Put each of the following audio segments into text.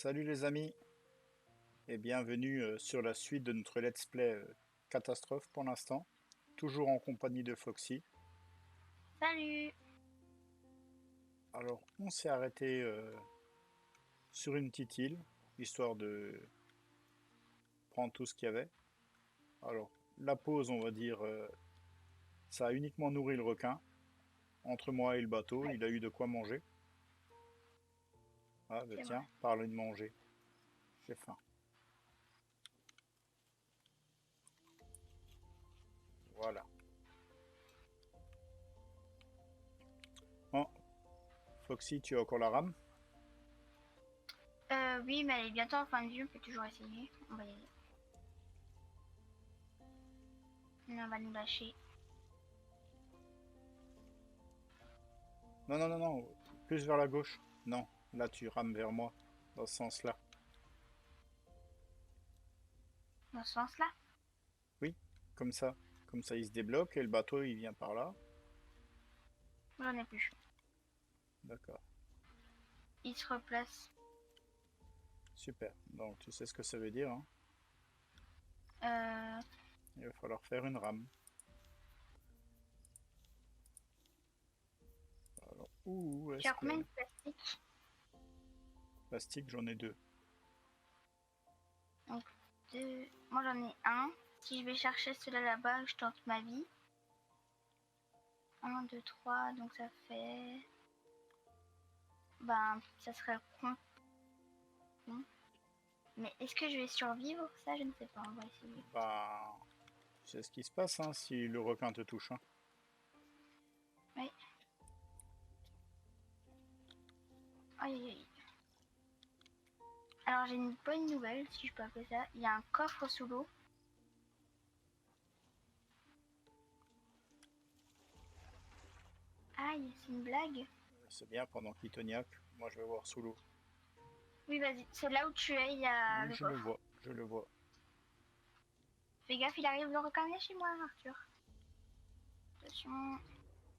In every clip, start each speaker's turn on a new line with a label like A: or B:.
A: Salut les amis et bienvenue sur la suite de notre let's play catastrophe pour l'instant, toujours en compagnie de Foxy.
B: Salut!
A: Alors on s'est arrêté sur une petite île, histoire de prendre tout ce qu'il y avait. Alors la pause on va dire, ça a uniquement nourri le requin. Entre moi et le bateau,
B: Ouais,
A: il a eu de quoi manger. Ah bah
B: c'est vrai.
A: tiens, parle de manger, j'ai faim. Voilà. Bon, Foxy, tu as encore la rame?
B: Oui, mais elle est bientôt en fin de vie, on peut toujours essayer. On va y aller. On va nous lâcher.
A: Non, non, non, non, plus vers la gauche. Non, là tu rames vers moi, dans ce sens-là.
B: Dans ce sens-là?
A: Oui, comme ça. Comme ça, il se débloque et le bateau, il vient par là.
B: J'en ai plus.
A: D'accord,
B: Il se replace.
A: super. Donc, tu sais ce que ça veut dire, hein.
B: Euh,
A: Il va falloir faire une rame. Alors, où
B: tu
A: est-ce
B: as combien
A: que...
B: de plastique?
A: Plastique, j'en ai deux.
B: Donc, deux. Moi, j'en ai un. Si je vais chercher ceux-là là-bas, je tente ma vie. Un, deux, trois. Donc, ça fait. Ben, ça serait con. Mais est-ce que je vais survivre? Ça, je ne sais pas. On va essayer.
A: Bah, tu sais ce qui se passe, hein, si le requin te touche, hein.
B: Oui. Aïe, aïe, aïe. Alors, j'ai une bonne nouvelle, si je peux appeler ça. Il y a un coffre sous l'eau. Aïe, c'est une blague?
A: C'est bien, pendant qu'il te niaque, moi je vais voir sous l'eau.
B: Oui, vas-y. C'est là où tu es, il y a
A: Oui,
B: le
A: je le
B: coffre.
A: vois, je le vois.
B: Fais gaffe, il arrive le requin chez moi, Arthur. Attention.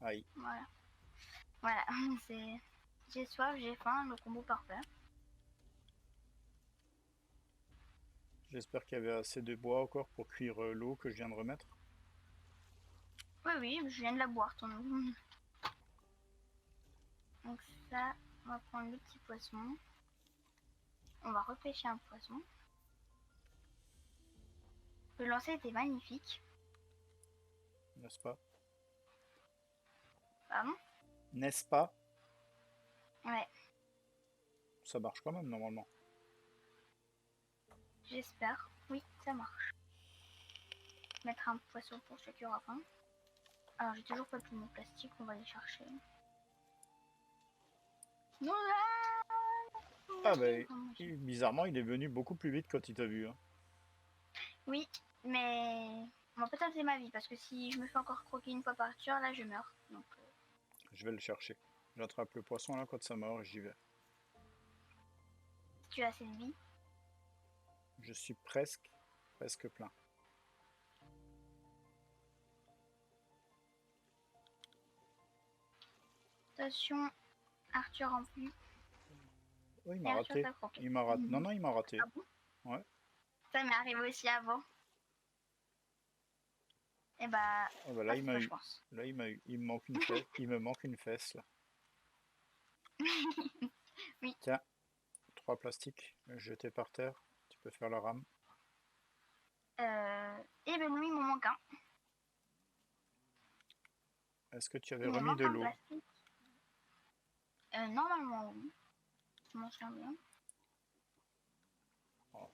A: Aïe,
B: Voilà. Voilà, c'est... J'ai soif, j'ai faim, le combo parfait.
A: j'espère qu'il y avait assez de bois encore pour cuire l'eau que je viens de remettre.
B: Oui, oui, je viens de la boire, ton eau. Donc ça, on va prendre le petit poisson. On va repêcher un poisson. Le lancer était magnifique.
A: N'est-ce pas?
B: Pardon?
A: N'est-ce pas?
B: Ouais,
A: Ça marche quand même, normalement.
B: j'espère. Oui, ça marche. Mettre un poisson pour ceux qui aura faim. Alors, j'ai toujours pas tout mon plastique, on va les chercher. Non,
A: Ah
B: manger,
A: ben,
B: non, manger.
A: bizarrement, il est venu beaucoup plus vite quand il t'a vu, hein.
B: Oui, mais on va pas tenter ma vie parce que si je me fais encore croquer une fois par tueur, là je meurs. Donc,
A: Je vais le chercher. J'attrape le poisson là quand ça mord et j'y vais.
B: si tu as assez de vie.
A: Je suis presque plein.
B: Attention, Arthur en plus.
A: Oh, il
B: Et
A: m'a
B: Arthur
A: raté.
B: t'a croqué.
A: Il m'a raté. Non, non, il m'a raté.
B: Ah bon?
A: Ouais.
B: Ça m'est arrivé aussi avant. Et bah,
A: Ah bah là,
B: pas
A: il
B: cette
A: m'a
B: fois, je
A: eu.
B: pense.
A: Là, il m'a eu. Il me manque une fesse. Il me manque une fesse là.
B: Oui.
A: Tiens, trois plastiques jetés par terre. Tu peux faire la rame.
B: Et ben lui, il m'en manque un.
A: Est-ce que tu avais
B: Il me
A: remis
B: manque
A: de
B: un
A: l'eau?
B: plastique. Normalement, oui. Je m'en souviens bien.
A: Oh.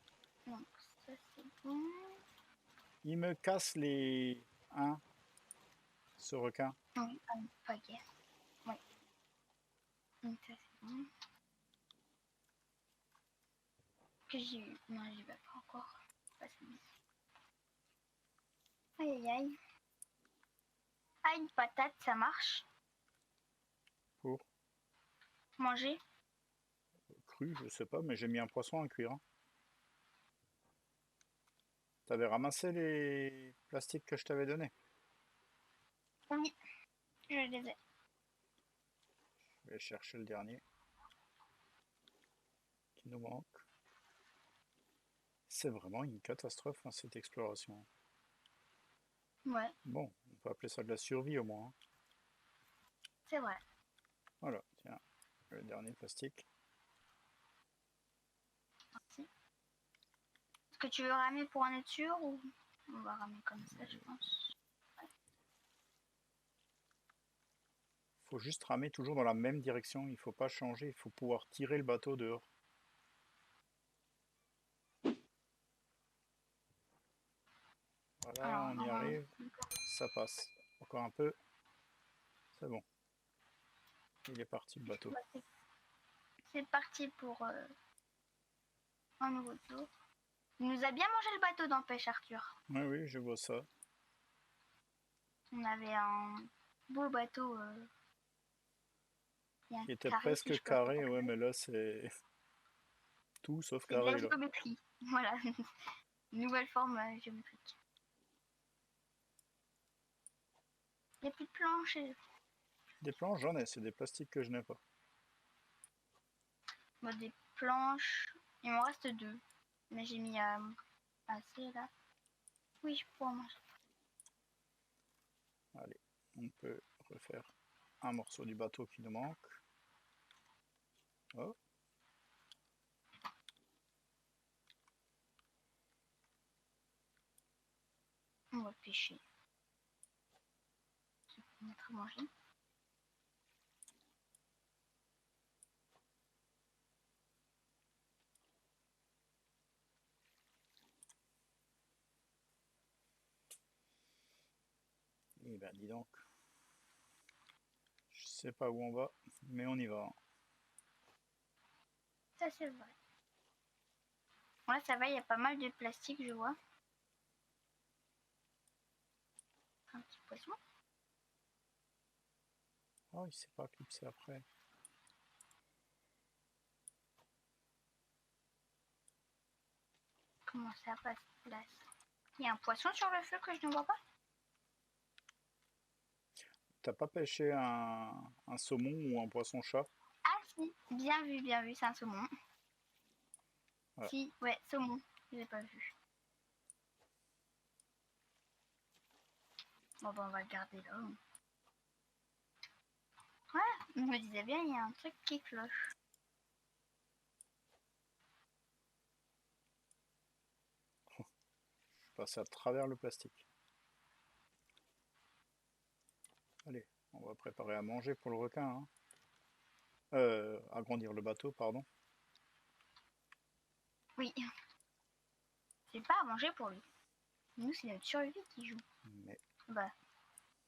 B: Donc, ça c'est bon.
A: Il me casse les... Hein, ce requin.
B: Oui, ok. Oui. Donc, ça c'est bon. Que j'ai eu. Non, j'y vais pas encore. Pas ça. Aïe aïe aïe. Ah, une patate, ça marche.
A: Pour
B: Manger.
A: cru, je sais pas, mais j'ai mis un poisson à cuire, hein. T'avais ramassé les plastiques que je t'avais donnés?
B: Oui, je les ai.
A: Je vais chercher le dernier. Qui nous manque. C'est vraiment une catastrophe, hein, cette exploration.
B: Ouais,
A: Bon, on peut appeler ça de la survie au moins, hein.
B: c'est vrai.
A: Voilà, tiens, le dernier plastique.
B: Merci. Est-ce que tu veux ramer pour en être sûr ou on va ramer comme ça, je pense.
A: Faut juste ramer toujours dans la même direction, il faut pas changer, il faut pouvoir tirer le bateau dehors. Voilà,
B: Alors,
A: on y
B: normalement,
A: arrive, ça passe. Encore un peu, c'est bon. Il est parti le bateau.
B: bah, c'est parti pour un nouveau tour. Il nous a bien mangé le bateau d'empêche, Arthur.
A: Oui, oui, je vois ça.
B: On avait un beau bateau bien
A: Il était
B: carré, si
A: presque
B: je peux appeler
A: carré,
B: ça comme
A: ouais,
B: ça.
A: mais là c'est tout sauf
B: C'est de la
A: carré là.
B: géométrie. Voilà. Nouvelle forme géométrique. Il n'y a plus de planches.
A: Des planches, j'en ai, c'est des plastiques que je n'ai pas.
B: Bon, des planches. Il m'en reste 2. Mais j'ai mis assez là. Oui, je pourrais en manger.
A: Allez, on peut refaire un morceau du bateau qui nous manque. Oh,
B: On va pêcher. On va mettre à manger.
A: et ben dis donc. Je sais pas où on va, mais on y va.
B: Ça, c'est vrai. Ouais, ça va, il y a pas mal de plastique, je vois. Un petit poisson.
A: Oh, il s'est pas clipsé après.
B: Comment ça passe place? Il y a un poisson sur le feu que je ne vois pas.
A: T'as pas pêché un saumon ou un poisson-chat?
B: Ah si, bien vu, c'est un saumon.
A: Ouais.
B: Si, ouais, saumon, je l'ai pas vu. Bon bah on va le garder là. Ouais, je me disais bien, il y a un truc qui cloche.
A: Passer à travers le plastique. Allez, on va préparer à manger pour le requin, hein. Agrandir le bateau, pardon.
B: Oui, c'est pas à manger pour lui. Nous, c'est notre survie qui joue.
A: Mais
B: Bah,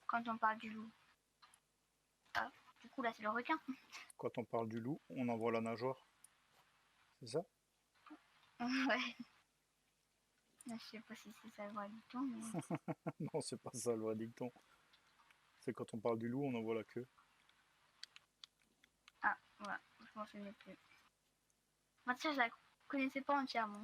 B: quand on parle du loup. Ah, du coup là c'est le requin.
A: quand on parle du loup, on envoie la nageoire. C'est ça?
B: Ouais. Je sais pas si c'est ça le vrai dicton, mais...
A: Non, c'est pas ça le vrai dicton. C'est quand on parle du loup, on envoie la queue.
B: Ah, voilà, je m'en souviens plus. Moi, ça, je la connaissais pas entièrement.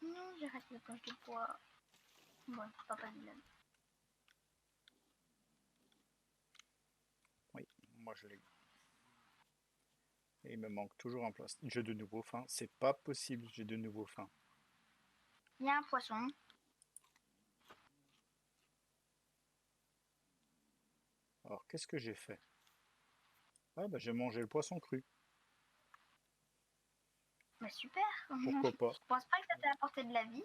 B: Non, j'ai raté la planche de bois. Bon, papa Dylan.
A: Oui, moi je l'ai eu. Et il me manque toujours un plastique. J'ai de nouveau faim. C'est pas possible, j'ai de nouveau faim.
B: Il y a un poisson.
A: Alors, qu'est-ce que j'ai fait? Ah bah j'ai mangé le poisson cru.
B: Bah super.
A: Pourquoi pas?
B: Je pense pas que ça t'a apporté de la vie.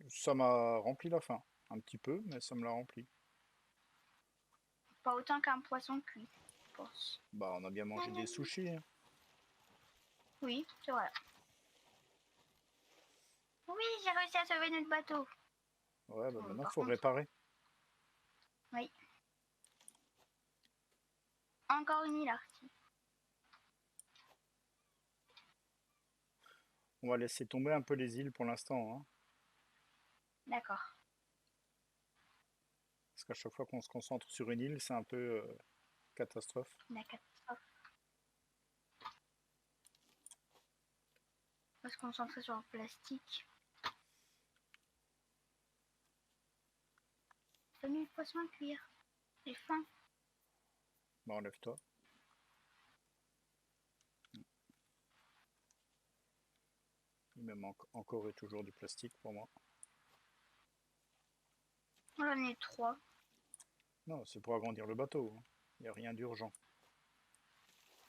A: Ça m'a rempli la faim. Un petit peu, mais ça me l'a rempli.
B: Pas autant qu'un poisson cuit, je pense.
A: Bah on a bien mangé des sushis, hein.
B: Oui, c'est vrai. Oui, j'ai réussi à sauver notre bateau.
A: Ouais, bah
B: Bon,
A: maintenant
B: par
A: faut
B: contre,
A: réparer.
B: oui. Encore une île artie.
A: On va laisser tomber un peu les îles pour l'instant, hein.
B: D'accord.
A: Parce qu'à chaque fois qu'on se concentre sur une île, c'est un peu catastrophe.
B: La catastrophe. On va se concentrer sur le plastique. Famille poisson à cuire. J'ai faim.
A: Bah, enlève-toi. Il me manque encore et toujours du plastique pour moi.
B: J'en ai 3.
A: Non, c'est pour agrandir le bateau, hein. Il n'y a rien d'urgent.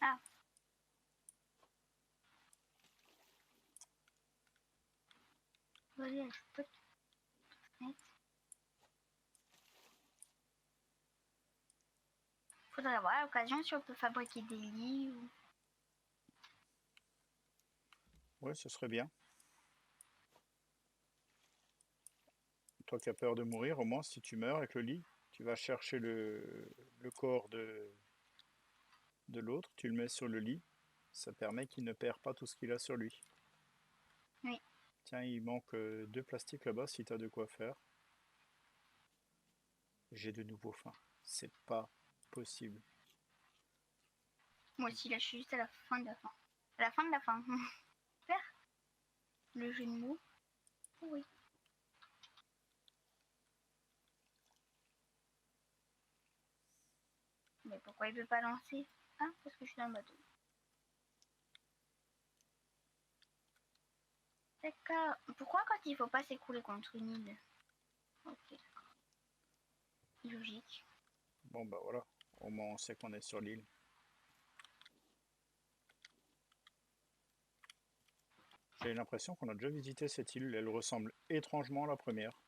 B: Ah, vas-y, je peux te mettre. Faudrait voir à l'occasion si on peut fabriquer des lits ou...
A: Ouais, ce serait bien. Toi qui as peur de mourir, au moins si tu meurs avec le lit, tu vas chercher le corps de l'autre, tu le mets sur le lit. Ça permet qu'il ne perd pas tout ce qu'il a sur lui.
B: Oui.
A: Tiens, il manque 2 plastiques là-bas si tu as de quoi faire. J'ai de nouveau faim. C'est pas possible.
B: Moi aussi, là, je suis juste à la fin de la fin. À la fin de la fin. Super. Le jeu de mots. Oui. Mais pourquoi il veut pas lancer? Ah, parce que je suis dans le bateau. D'accord. Pourquoi quand il faut pas s'écrouler contre une île? Ok, d'accord. Logique.
A: Bon bah voilà, au moins on sait qu'on est sur l'île. J'ai l'impression qu'on a déjà visité cette île, elle ressemble étrangement à la première.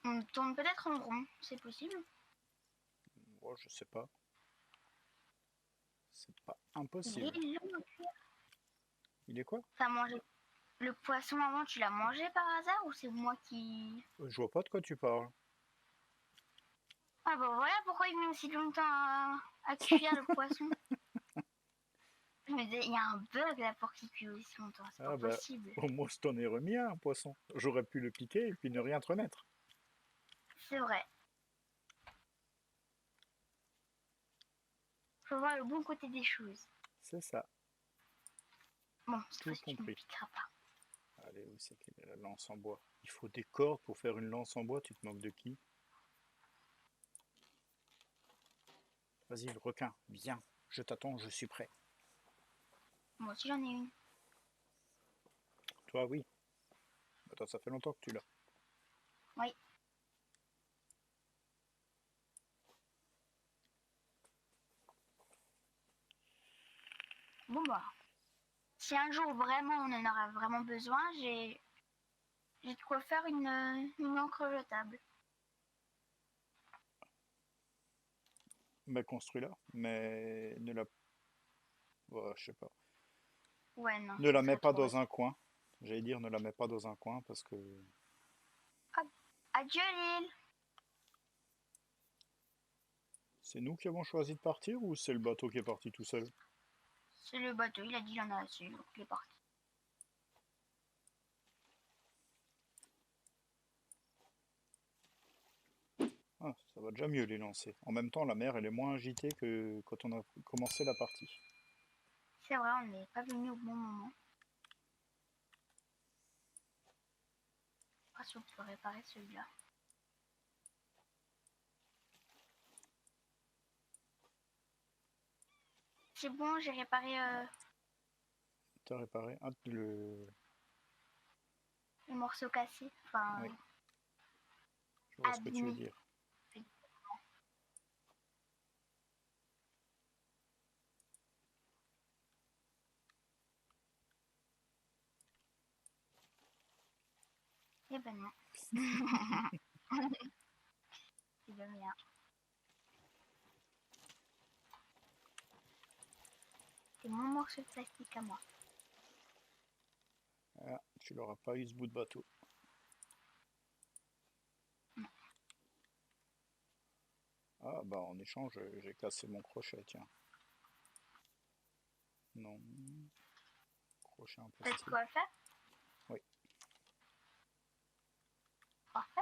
B: On tourne peut-être en rond, c'est possible?
A: Moi je sais pas, c'est pas
B: Il est
A: impossible.
B: long.
A: Il est quoi?
B: T'as mangé le poisson avant, tu l'as mangé par hasard ou c'est moi qui...
A: Je vois pas de quoi tu parles.
B: Ah bah voilà pourquoi il met aussi longtemps à cuire le poisson. Je me disais, il y a un bug là pour qu'il cuise aussi longtemps, c'est pas
A: Ah bah,
B: possible.
A: au moins je t'en ai remis un poisson. J'aurais pu le piquer et puis ne rien te remettre.
B: C'est vrai. Faut voir le bon côté des choses.
A: C'est ça,
B: Bon, cette
A: tout
B: fois-ci tu ne me
A: compris.
B: piqueras pas.
A: Allez, où c'est qu'elle est la lance en bois? Il faut des cordes pour faire une lance en bois, tu te moques de qui? Vas-y, le requin, viens, je t'attends, je suis prêt.
B: Moi aussi j'en ai une.
A: Toi, oui. Attends, ça fait longtemps que tu l'as.
B: Oui. Bon bah, si un jour vraiment on en aura vraiment besoin, j'ai de quoi faire une encre jetable.
A: Mais construis-la, mais ne la... ouais, je sais pas.
B: Ouais non,
A: Ne
B: ce
A: la mets
B: serait
A: pas
B: trop
A: dans
B: risqué.
A: un coin. J'allais dire, ne la mets pas dans un coin parce que...
B: Hop. Adieu l'île.
A: C'est nous qui avons choisi de partir ou c'est le bateau qui est parti tout seul?
B: C'est le bateau, il a dit il en a assez, donc il est parti.
A: Ah, ça va déjà mieux les lancer. En même temps, la mer, elle est moins agitée que quand on a commencé la partie.
B: C'est vrai, on n'est pas venu au bon moment. Ah, si on peut réparer celui-là. C'est bon, j'ai réparé
A: T'as réparé? Ah,
B: le morceau cassé, enfin
A: Oui, je vois ce que tu veux
B: abîmé.
A: dire.
B: Eh ben non. C'est le mien. C'est mon morceau de plastique à moi.
A: Ah, tu l'auras pas eu ce bout de bateau.
B: Non.
A: Ah, bah en échange, j'ai cassé mon crochet, tiens. Non. Crochet en
B: T'as de
A: plastique.
B: quoi le faire?
A: Oui.
B: Parfait.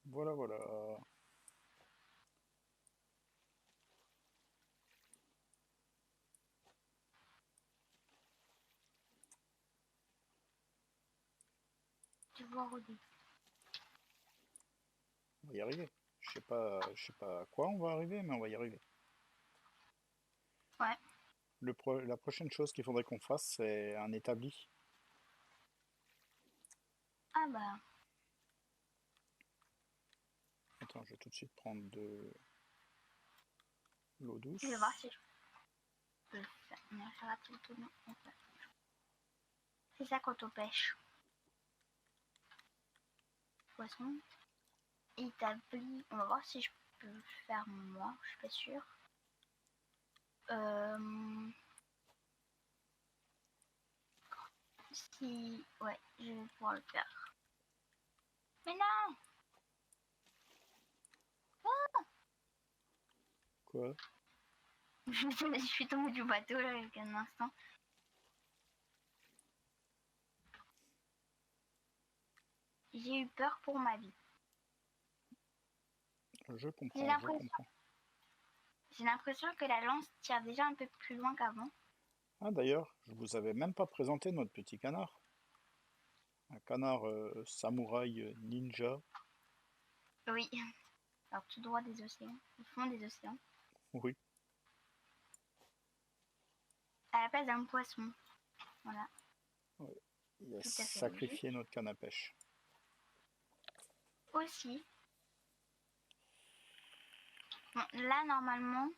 A: Voilà, voilà.
B: Tu vois au début.
A: va y arriver. Je sais pas à quoi on va arriver, mais on va y arriver.
B: Ouais.
A: La prochaine chose qu'il faudrait qu'on fasse, c'est un établi.
B: Ah bah,
A: Attends, je vais tout de suite prendre de l'eau
B: je vais voir
A: douce.
B: si je peux le faire. Mais j'ai raté le tonneau. C'est ça quand on pêche. Poisson. Établi. On va voir si je peux le faire moi. Je suis pas sûre. Si. Ouais, je vais pouvoir le faire. Mais non!
A: Quoi?
B: Je suis tombée du bateau là avec un instant. J'ai eu peur pour ma vie.
A: Je
B: J'ai
A: comprends, je
B: l'impression,
A: comprends.
B: j'ai l'impression que la lance tire déjà un peu plus loin qu'avant.
A: Ah d'ailleurs, je vous avais même pas présenté notre petit canard. Un canard samouraï ninja.
B: Oui. Alors tout droit des océans, au fond des océans,
A: Oui,
B: à la place d'un poisson. Voilà,
A: ouais. Il a
B: tout à fait logique.
A: sacrifié notre canne à pêche.
B: Aussi, bon, là normalement,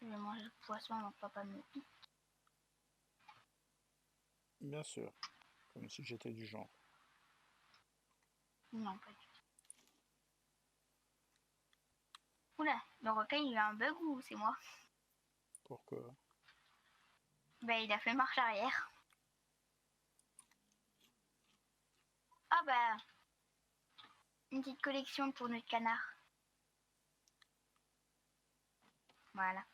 B: je vais manger le poisson avant que papa me pique.
A: Bien sûr, comme si j'étais du genre.
B: Non, pas du tout. Oula, le requin il a un bug ou c'est moi?
A: Pourquoi?
B: Ben il a fait marche arrière. Ah bah, une petite collection pour notre canard. Voilà.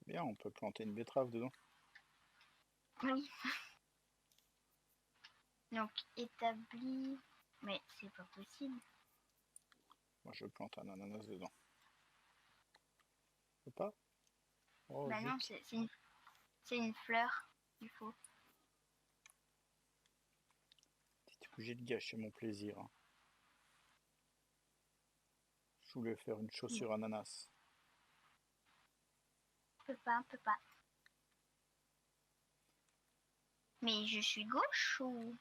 A: Bien, on peut planter une betterave dedans.
B: Oui. Donc établi, mais c'est pas possible.
A: Moi, je plante un ananas dedans. Je peux pas? Oh,
B: Bah non,
A: zut.
B: c'est une fleur. Il faut.
A: T'es obligé de gâcher mon plaisir, hein. Je voulais faire une
B: Non,
A: chaussure ananas.
B: on peut pas. Mais je suis gauche ou...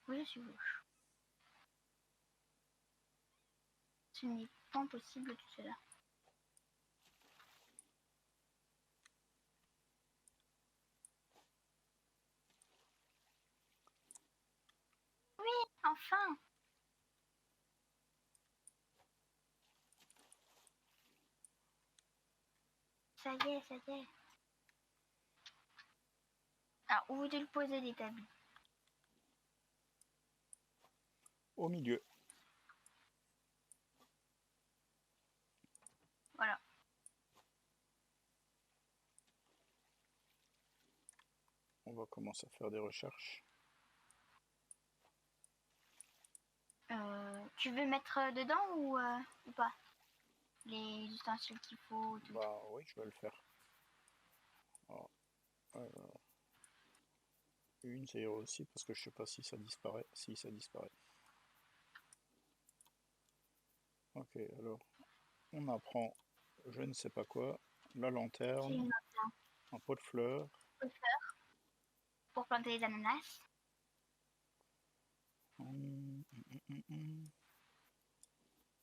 B: Oui, je suis gauche. Ce n'est pas possible tout cela. Enfin! Ça y est, ça y est. Alors, où veux-tu le poser l'établi?
A: Au milieu.
B: Voilà.
A: On va commencer à faire des recherches.
B: Tu veux mettre dedans ou pas? Les ustensiles qu'il faut, tout.
A: Bah oui, je vais le faire. Alors, euh, une, ça ira aussi, parce que je sais pas si ça disparaît. Si, ça disparaît. Ok, alors, on apprend je ne sais pas quoi, la
B: C'est
A: lanterne,
B: une
A: un pot de fleurs.
B: pour planter les ananas.
A: Hum, hum.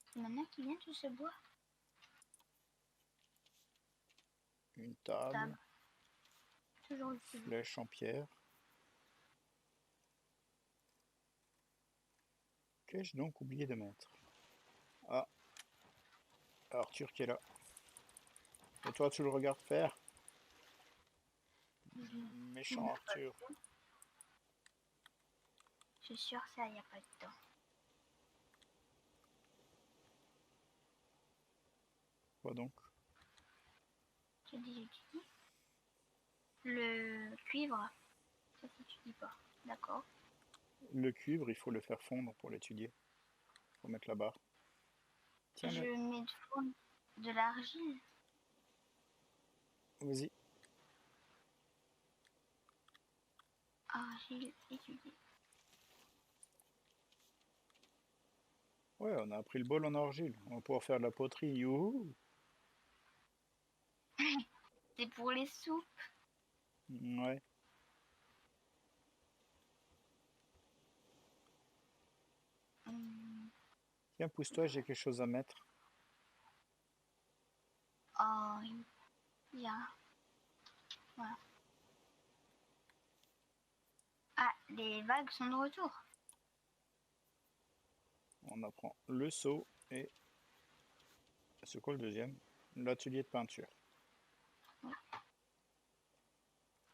B: C'est maintenant qui vient tout ce bois.
A: Une table,
B: Table. Toujours utile.
A: flèche en pierre. Qu'ai-je donc oublié de mettre? Ah, Arthur qui est là. Et toi, tu le regardes faire? Méchant Arthur.
B: Je suis sûre ça, il n'y a pas de temps.
A: Quoi donc?
B: J'ai déjà étudié. Le cuivre, ça s'étudie pas. D'accord.
A: Le cuivre, il faut le faire fondre pour l'étudier. Faut mettre la barre. Tiens,
B: Je mets de l'argile.
A: vas-y.
B: Argile étudiée.
A: Ouais, on a pris le bol en argile. On va pouvoir faire de la poterie. Youhou!
B: C'est pour les soupes.
A: Ouais.
B: Hum,
A: Tiens, pousse-toi, j'ai quelque chose à mettre.
B: Oh, il y a... Voilà. Ah, les vagues sont de retour.
A: On apprend le seau et... C'est quoi le deuxième? L'atelier de peinture.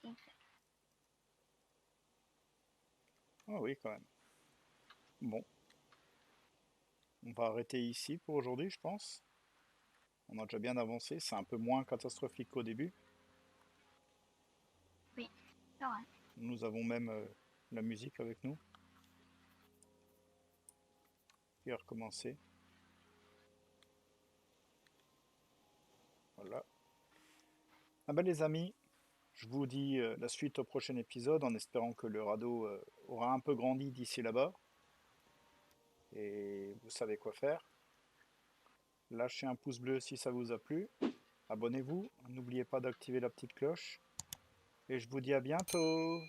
B: Exact.
A: Ah oui, quand même. Bon, on va arrêter ici pour aujourd'hui, je pense. On a déjà bien avancé. C'est un peu moins catastrophique qu'au début.
B: Oui, c'est vrai.
A: Nous avons même la musique avec nous. Qui a recommencé. Voilà. Ah ben les amis, je vous dis la suite au prochain épisode en espérant que le radeau aura un peu grandi d'ici là-bas. Et vous savez quoi faire. Lâchez un pouce bleu si ça vous a plu. Abonnez-vous. N'oubliez pas d'activer la petite cloche. Et je vous dis à bientôt.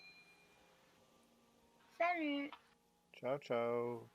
B: Salut!
A: Ciao, ciao.